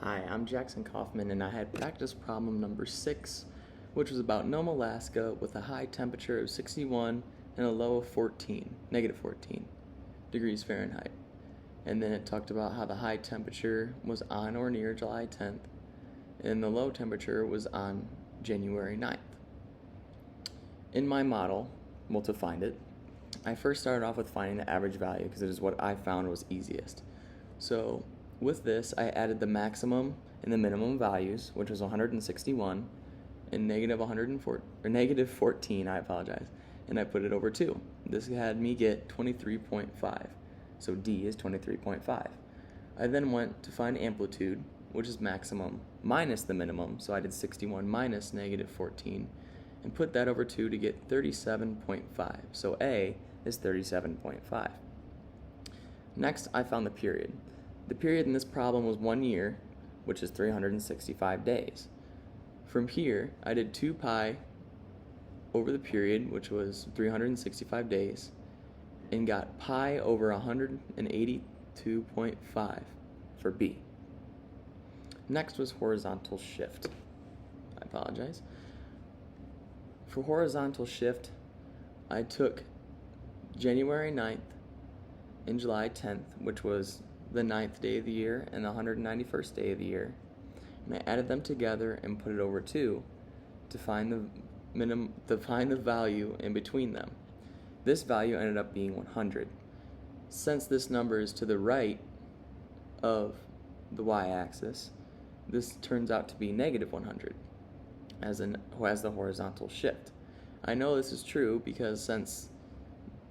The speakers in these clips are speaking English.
Hi, I'm Jackson Kaufman, and I had practice problem number 6, which was about Nome, Alaska, with a high temperature of 61 and a low of negative 14 degrees Fahrenheit. And then it talked about how the high temperature was on or near July 10th, and the low temperature was on January 9th. In my model, to find it, I first started off with finding the average value because it is what I found was easiest. So with this, I added the maximum and the minimum values, which was 161 and negative 14, I apologize, and I put it over 2. This had me get 23.5, so D is 23.5. I then went to find amplitude, which is maximum minus the minimum, so I did 61 minus negative 14, and put that over 2 to get 37.5, so A is 37.5. Next, I found the period. The period in this problem was 1 year, which is 365 days. From here, I did 2 pi over the period, which was 365 days, and got pi over 182.5 for B. Next was horizontal shift. I apologize. For horizontal shift, I took January 9th and July 10th, which was the 9th day of the year and the 191st day of the year, and I added them together and put it over 2 to find the value in between them. This value ended up being 100. Since this number is to the right of the y-axis, this turns out to be negative 100 as the horizontal shift. I know this is true because since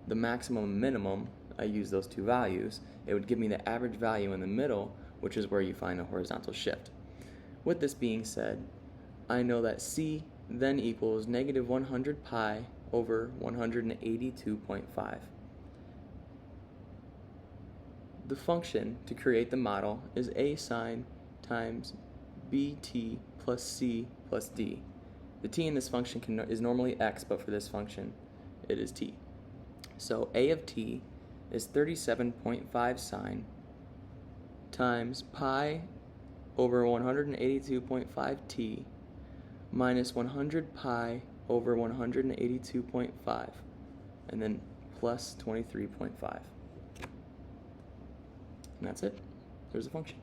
the maximum and minimum, I use those 2 values, it would give me the average value in the middle, which is where you find the horizontal shift. With this being said, I know that C then equals negative 100 pi over 182.5. The function to create the model is A sine times BT plus C plus D. The t in this function is normally x, but for this function, it is t. So A of t is 37.5 sine times pi over 182.5 t minus 100 pi over 182.5, and then plus 23.5. And that's it. There's the function.